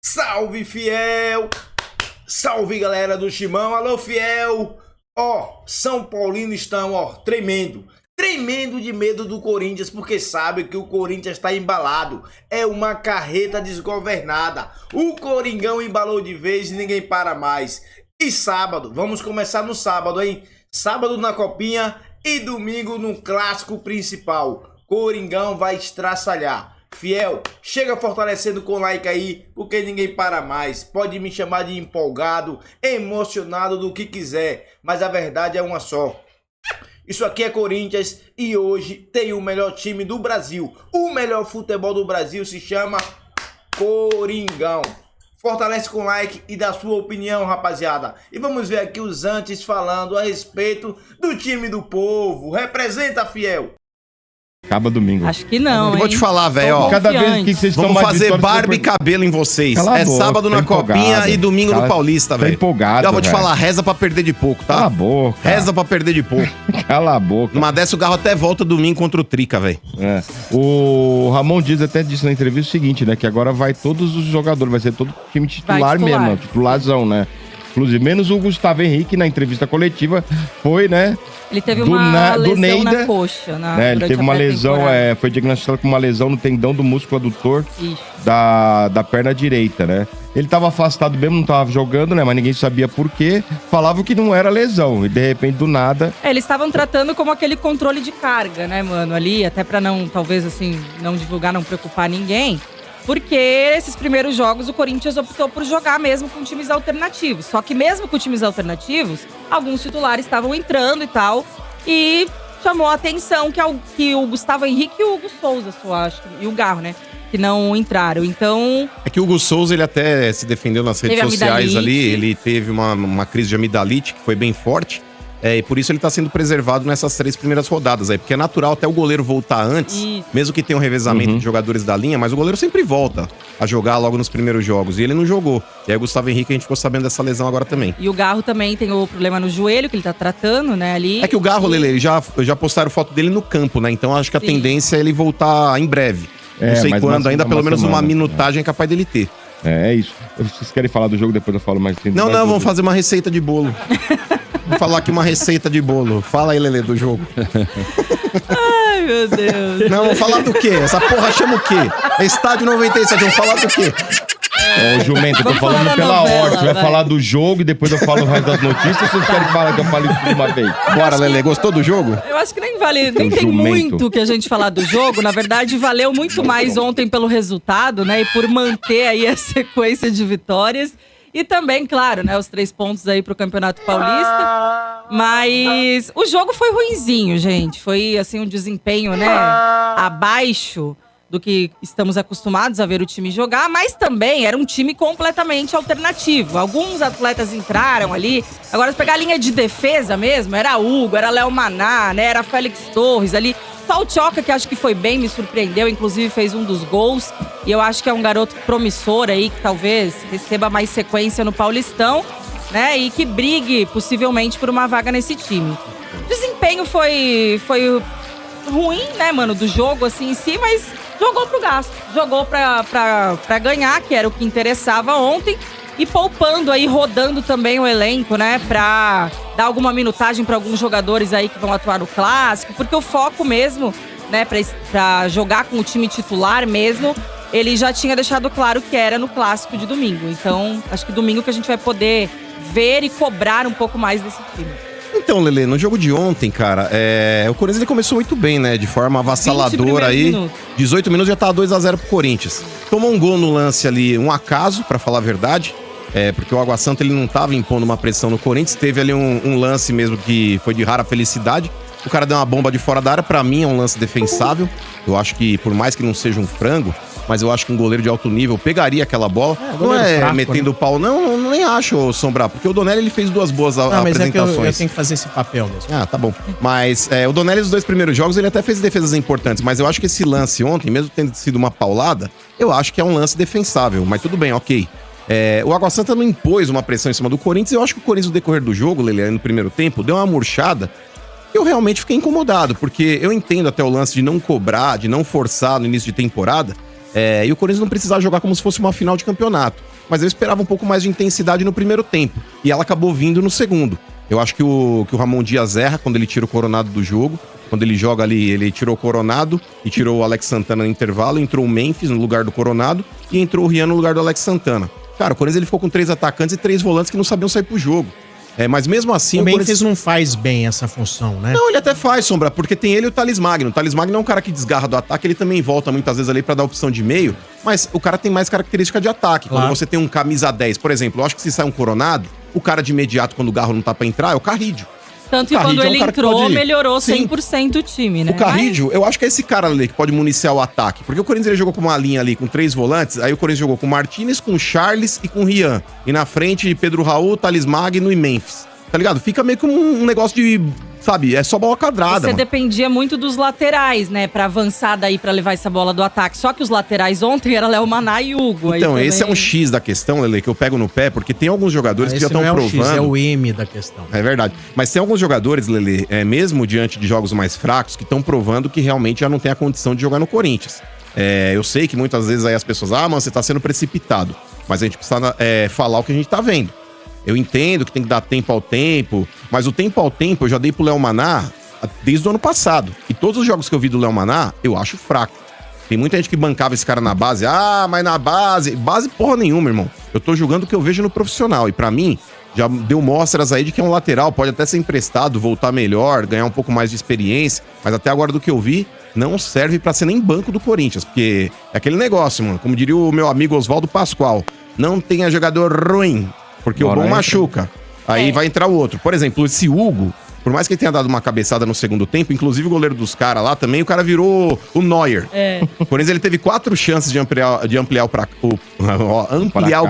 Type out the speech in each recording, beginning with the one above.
Salve, fiel! Salve, galera do Timão! Alô, fiel! São Paulino estão, tremendo de medo do Corinthians, porque sabe que o Corinthians está embalado. É uma carreta desgovernada. O Coringão embalou de vez e ninguém para mais. E sábado, vamos começar no sábado, hein? Sábado na Copinha e domingo no clássico principal. Coringão vai estraçalhar. Fiel, chega fortalecendo com like aí, porque ninguém para mais. Pode me chamar de empolgado, emocionado, do que quiser, mas a verdade é uma só. Isso aqui é Corinthians e hoje tem o melhor time do Brasil. O melhor futebol do Brasil se chama Coringão. Fortalece com like e dá sua opinião, rapaziada. E vamos ver aqui os antes falando a respeito do time do povo. Representa, fiel. Acaba domingo. Acho que não, Eu vou te falar, velho, Cada vez que vocês vamos fazer barba e cabelo em vocês. Cala é a boca, sábado na Copinha e domingo no Paulista, velho. empolgado, Eu vou te velho. falar, reza pra perder de pouco, tá? Cala a boca. Reza pra perder de pouco. Cala a boca. Numa dessa o Garro até volta domingo contra o Trica, velho. É. O Ramon Dias até disse na entrevista o seguinte, né? Que agora vai todos os jogadores, vai ser todo time titular mesmo, titularzão, né? Inclusive, menos o Gustavo Henrique na entrevista coletiva foi, né? Ele teve uma lesão Neida, na coxa. Ele teve uma lesão, foi diagnosticado com uma lesão no tendão do músculo adutor da perna direita, né? Ele tava afastado mesmo, não tava jogando, né? Mas ninguém sabia por quê. Falavam que não era lesão. E de repente, do nada... Eles estavam tratando como aquele controle de carga, né, mano? Ali, até pra não, talvez assim, não divulgar, não preocupar ninguém. Porque esses primeiros jogos o Corinthians optou por jogar mesmo com times alternativos. Só que mesmo com times alternativos, alguns titulares estavam entrando e tal. E chamou a atenção que o Gustavo Henrique e o Hugo Souza, eu acho, e o Garro, né? Que não entraram, então... É que o Hugo Souza, ele até se defendeu nas redes sociais ali. Ele teve uma crise de amidalite que foi bem forte. E por isso ele tá sendo preservado nessas 3 primeiras rodadas aí. Porque é natural até o goleiro voltar antes, mesmo que tenha um revezamento de jogadores da linha, mas o goleiro sempre volta a jogar logo nos primeiros jogos. E ele não jogou. E aí o Gustavo Henrique, a gente ficou sabendo dessa lesão agora também. E o Garro também tem o problema no joelho, que ele tá tratando, né, ali. É que o Garro, Lele, ele já postaram foto dele no campo, né? Então acho que a tendência é ele voltar em breve. Não sei quando, ainda pelo menos uma minutagem é capaz dele ter. É isso. Vocês querem falar do jogo, depois eu falo mais. Não, vamos fazer uma receita de bolo. Vamos falar aqui uma receita de bolo. Fala aí, Lele, do jogo. Ai, meu Deus. Não, vamos falar do quê? Essa porra chama o quê? É Estádio 97, vamos falar do quê? Ô, Jumento, eu tô falando pela ordem. Você vai falar do jogo e depois eu falo o resto das notícias, ou vocês querem falar que eu fale tudo de uma vez? Bora, Lele, gostou do jogo? Eu acho que nem tem muito que a gente falar do jogo. Na verdade, valeu muito mais ontem pelo resultado, né? E por manter aí a sequência de vitórias. E também, claro, né, os 3 pontos aí pro Campeonato Paulista. Mas o jogo foi ruinzinho, gente. Foi, assim, um desempenho, né, abaixo do que estamos acostumados a ver o time jogar. Mas também era um time completamente alternativo. Alguns atletas entraram ali. Agora, se pegar a linha de defesa mesmo, era Hugo, era Léo Maná, né, era Félix Torres ali. Só o Tchoca, que acho que foi bem, me surpreendeu, inclusive fez um dos gols. E eu acho que é um garoto promissor aí, que talvez receba mais sequência no Paulistão, né? E que brigue, possivelmente, por uma vaga nesse time. O desempenho foi ruim, né, mano, do jogo, assim, em si, mas jogou pro gasto. Jogou pra ganhar, que era o que interessava ontem. E poupando aí, rodando também o elenco, né? Pra dar alguma minutagem para alguns jogadores aí que vão atuar no Clássico. Porque o foco mesmo, né? Pra jogar com o time titular mesmo, ele já tinha deixado claro que era no Clássico de domingo. Então, acho que domingo que a gente vai poder ver e cobrar um pouco mais desse time. Então, Lele, no jogo de ontem, cara, o Corinthians ele começou muito bem, né? De forma avassaladora aí. 18 minutos já tá 2-0 pro Corinthians. Tomou um gol no lance ali, um acaso, pra falar a verdade. Porque o Água Santa ele não estava impondo uma pressão no Corinthians. Teve ali um lance mesmo que foi de rara felicidade. O cara deu uma bomba de fora da área. Pra mim é um lance defensável. Eu acho que, por mais que não seja um frango, mas eu acho que um goleiro de alto nível pegaria aquela bola. Não é fraco, metendo o pau, não, nem acho, Sombra. Porque o Donelli ele fez 2 boas apresentações. Mas eu tenho que fazer esse papel mesmo. Ah, tá bom. Mas o Donelli, nos 2 primeiros jogos, ele até fez defesas importantes. Mas eu acho que esse lance ontem, mesmo tendo sido uma paulada, eu acho que é um lance defensável. Mas tudo bem, ok. O Água Santa não impôs uma pressão em cima do Corinthians. Eu acho que o Corinthians, no decorrer do jogo, Lele, no primeiro tempo, deu uma murchada. Eu realmente fiquei incomodado, porque eu entendo até o lance de não cobrar, de não forçar no início de temporada, E o Corinthians não precisava jogar como se fosse uma final de campeonato. Mas eu esperava um pouco mais de intensidade no primeiro tempo. E ela acabou vindo no segundo. Eu acho que o Ramon Dias erra quando ele tira o Coronado do jogo. Quando ele joga ali, ele tirou o Coronado e tirou o Alex Santana no intervalo. Entrou o Memphis no lugar do Coronado e entrou o Rian no lugar do Alex Santana. Cara, o Corinthians ele ficou com 3 atacantes e 3 volantes que não sabiam sair pro jogo. Mas mesmo assim... O Memphis não faz bem essa função, né? Não, ele até faz, Sombra, porque tem ele e o Thales Magno. O Thales Magno é um cara que desgarra do ataque, ele também volta muitas vezes ali pra dar opção de meio, mas o cara tem mais característica de ataque. Claro. Quando você tem um camisa 10, por exemplo, eu acho que se sai um Coronado, o cara de imediato, quando o Garro não tá pra entrar, é o Carrídio. Tanto que quando ele entrou, melhorou 100% o time, né? O Carrídio, eu acho que é esse cara ali que pode municiar o ataque. Porque o Corinthians ele jogou com uma linha ali com 3 volantes, aí o Corinthians jogou com o Martínez, com o Charles e com o Rian. E na frente, Pedro Raul, Thales Magno e Memphis. Tá ligado? Fica meio como um negócio de, sabe, é só bola quadrada. Você dependia muito dos laterais, né, pra avançar daí, pra levar essa bola do ataque. Só que os laterais ontem era Léo Maná e Hugo. Então, aí esse é um X da questão, Lele, que eu pego no pé, porque tem alguns jogadores que já estão provando... X, é o M da questão. É verdade. Mas tem alguns jogadores, Lele, mesmo diante de jogos mais fracos, que estão provando que realmente já não tem a condição de jogar no Corinthians. Eu sei que muitas vezes aí as pessoas, mano, você tá sendo precipitado. Mas a gente precisa falar o que a gente tá vendo. Eu entendo que tem que dar tempo ao tempo, mas o tempo ao tempo eu já dei pro Léo Maná desde o ano passado. E todos os jogos que eu vi do Léo Maná, eu acho fraco. Tem muita gente que bancava esse cara na base. Mas na base... Base porra nenhuma, irmão. Eu tô jogando o que eu vejo no profissional. E pra mim, já deu mostras aí de que é um lateral. Pode até ser emprestado, voltar melhor, ganhar um pouco mais de experiência. Mas até agora do que eu vi, não serve pra ser nem banco do Corinthians. Porque é aquele negócio, mano. Como diria o meu amigo Oswaldo Pascoal. Não tenha jogador ruim. Porque o bom machuca. Aí vai entrar o outro. Por exemplo, esse Hugo, por mais que ele tenha dado uma cabeçada no segundo tempo, inclusive o goleiro dos caras lá também, o cara virou o Neuer. Por exemplo, ele teve 4 chances de ampliar o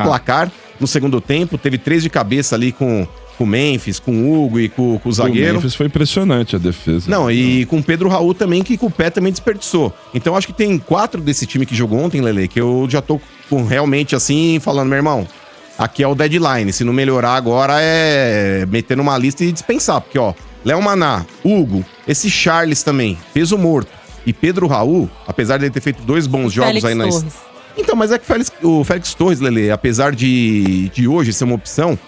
placar no segundo tempo. Teve 3 de cabeça ali com o Memphis, com o Hugo e com o zagueiro. O Memphis foi impressionante a defesa. Não, e com o Pedro Raul também, que com o pé também desperdiçou. Então acho que tem 4 desse time que jogou ontem, Lele, que eu já tô realmente assim, falando, meu irmão, aqui é o deadline. Se não melhorar agora é meter numa lista e dispensar. Porque, ó, Léo Maná, Hugo, esse Charles também, peso morto. E Pedro Raul, apesar de ele ter feito 2 bons jogos aí nas... Então, mas é que o Félix Torres, Lele, apesar de hoje ser uma opção,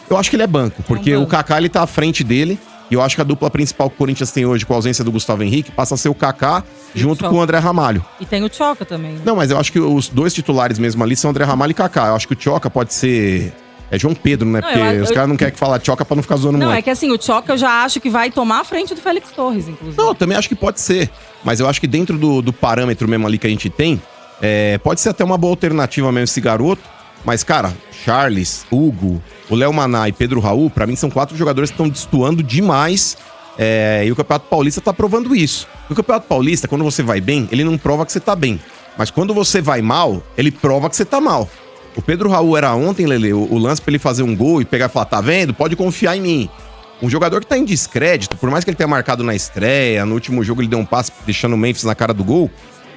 eu acho que ele é banco. Porque o Kaká, ele tá à frente dele. E eu acho que a dupla principal que o Corinthians tem hoje, com a ausência do Gustavo Henrique, passa a ser o Kaká junto com o André Ramalho. E tem o Tchoca também. Né? Não, mas eu acho que os 2 titulares mesmo ali são André Ramalho e Kaká. Eu acho que o Tchoca pode ser... É João Pedro, né? Porque os caras não querem que fala Tchoca pra não ficar zoando muito. Não, é que assim, o Tchoca eu já acho que vai tomar a frente do Félix Torres, inclusive. Não, eu também acho que pode ser. Mas eu acho que dentro do parâmetro mesmo ali que a gente tem, pode ser até uma boa alternativa mesmo esse garoto. Mas, cara, Charles, Hugo, o Léo Maná e Pedro Raul, pra mim são 4 jogadores que estão destoando demais. E o Campeonato Paulista tá provando isso. O Campeonato Paulista, quando você vai bem, ele não prova que você tá bem. Mas quando você vai mal, ele prova que você tá mal. O Pedro Raul era ontem, Lele, o lance pra ele fazer um gol e pegar e falar, tá vendo? Pode confiar em mim. Um jogador que tá em descrédito, por mais que ele tenha marcado na estreia, no último jogo ele deu um passe deixando o Memphis na cara do gol,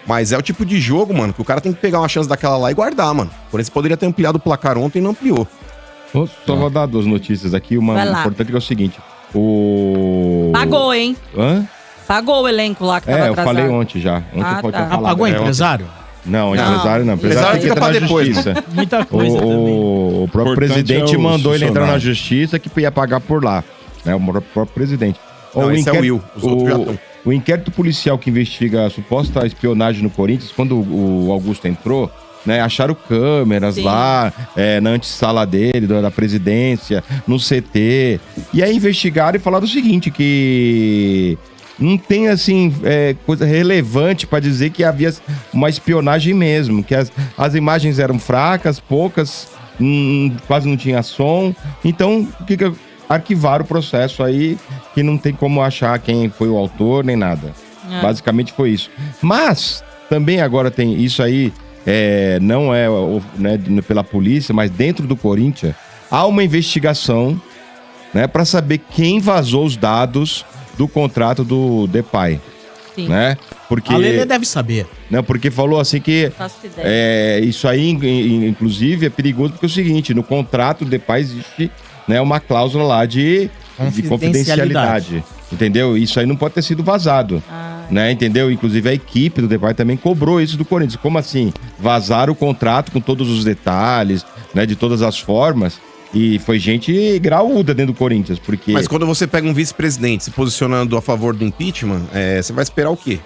mas é o tipo de jogo, mano, que o cara tem que pegar uma chance daquela lá e guardar, mano. Por isso poderia ter ampliado o placar ontem e não ampliou. Só vou dar 2 notícias aqui. Uma importante que é o seguinte. Pagou, hein? Hã? Pagou o elenco lá que tava atrasado. Eu falei ontem já. Ontem pode ter falado. Pagou o empresário? Não, empresário não. Empresário fica pra depois. Muita coisa também. O próprio presidente mandou ele entrar na justiça que ia pagar por lá. Né? O próprio presidente. Não, esse é o Will. Os outros já estão. O inquérito policial que investiga a suposta espionagem no Corinthians, quando o Augusto entrou, né, acharam câmeras lá, na antessala dele, da presidência, no CT. E aí investigaram e falaram o seguinte, que não tem, assim, coisa relevante para dizer que havia uma espionagem mesmo, que as imagens eram fracas, poucas, quase não tinha som. Então, arquivaram o processo aí, que não tem como achar quem foi o autor, nem nada. Basicamente foi isso. Mas, também agora tem isso aí, não é né, pela polícia, mas dentro do Corinthians, há uma investigação, né, para saber quem vazou os dados do contrato do Depay. Sim. Né? Porque, a Lelê deve saber. Né, porque falou assim que isso aí, inclusive, é perigoso porque é o seguinte, no contrato do Depay existe, né, uma cláusula lá de confidencialidade. Entendeu? Isso aí não pode ter sido vazado. né? Entendeu? Inclusive a equipe do Depay também cobrou isso do Corinthians. Como assim? Vazaram o contrato com todos os detalhes, né? De todas as formas. E foi gente graúda dentro do Corinthians, porque... Mas quando você pega um vice-presidente se posicionando a favor do impeachment, você vai esperar o quê?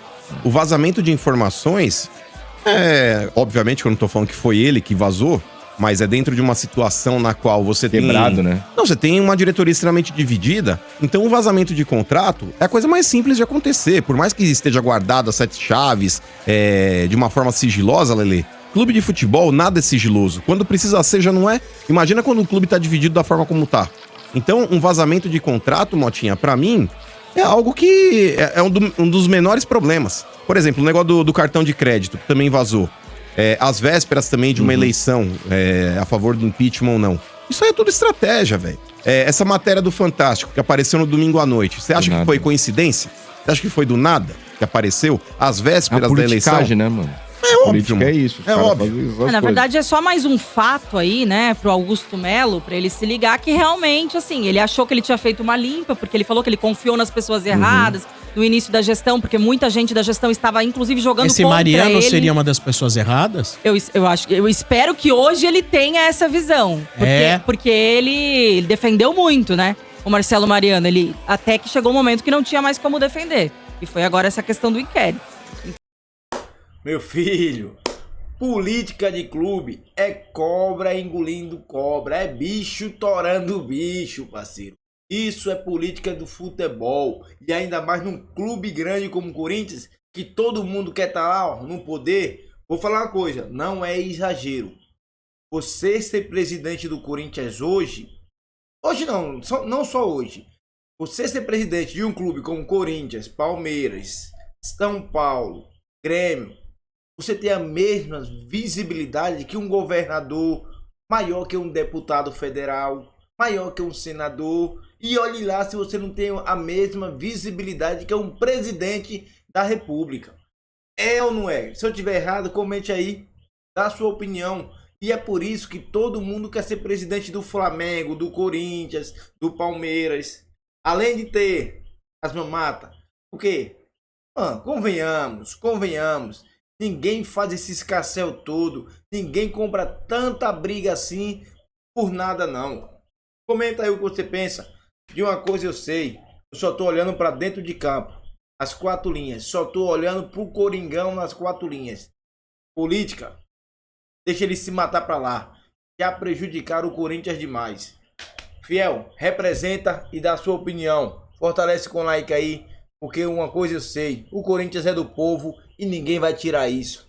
O vazamento de informações, obviamente que eu não tô falando que foi ele que vazou, mas é dentro de uma situação na qual você Quebrado, né? Não, você tem uma diretoria extremamente dividida, então o vazamento de contrato é a coisa mais simples de acontecer. Por mais que esteja guardado as 7 chaves de uma forma sigilosa, Lelê, clube de futebol, nada é sigiloso. Quando precisa ser, já não é. Imagina quando o clube tá dividido da forma como tá. Então, um vazamento de contrato, Motinha, pra mim, é algo que é um dos menores problemas. Por exemplo, o negócio do cartão de crédito, que também vazou. As vésperas também de uma eleição a favor do impeachment ou não. Isso aí é tudo estratégia, velho. Essa matéria do Fantástico, que apareceu no domingo à noite, você acha que foi coincidência? Você acha que foi do nada que apareceu? Às vésperas da eleição? Né, mano? É óbvio. Política é isso. É óbvio. Na verdade, é só mais um fato aí, né, pro Augusto Melo, pra ele se ligar que realmente, assim, ele achou que ele tinha feito uma limpa, porque ele falou que ele confiou nas pessoas erradas no início da gestão, porque muita gente da gestão estava, inclusive, jogando Esse contra Mariano ele. seria uma das pessoas erradas? Eu espero que hoje ele tenha essa visão. Porque ele defendeu muito, né? O Marcelo Mariano, ele até que chegou um momento que não tinha mais como defender. E foi agora essa questão do inquérito. Meu filho, política de clube é cobra engolindo cobra, é bicho torando bicho, parceiro. Isso é política do futebol. E ainda mais num clube grande como o Corinthians, que todo mundo quer estar lá, ó, no poder. Vou falar uma coisa, não é exagero. Você ser presidente do Corinthians hoje não, não só hoje. Você ser presidente de um clube como Corinthians, Palmeiras, São Paulo, Grêmio, você tem a mesma visibilidade que um governador, maior que um deputado federal, maior que um senador. E olhe lá se você não tem a mesma visibilidade que um presidente da república. É ou não é? Se eu tiver errado, comente aí, dá a sua opinião. E é por isso que todo mundo quer ser presidente do Flamengo, do Corinthians, do Palmeiras. Além de ter as mamatas. Por quê? Convenhamos. Ninguém faz esse escarcéu todo. Ninguém compra tanta briga assim por nada, não. Comenta aí o que você pensa. De uma coisa eu sei. Eu só tô olhando para dentro de campo. As 4 linhas. Só tô olhando pro Coringão nas 4 linhas. Política. Deixa ele se matar para lá. Já prejudicaram o Corinthians demais. Fiel, representa e dá a sua opinião. Fortalece com like aí. Porque uma coisa eu sei. O Corinthians é do povo. E ninguém vai tirar isso.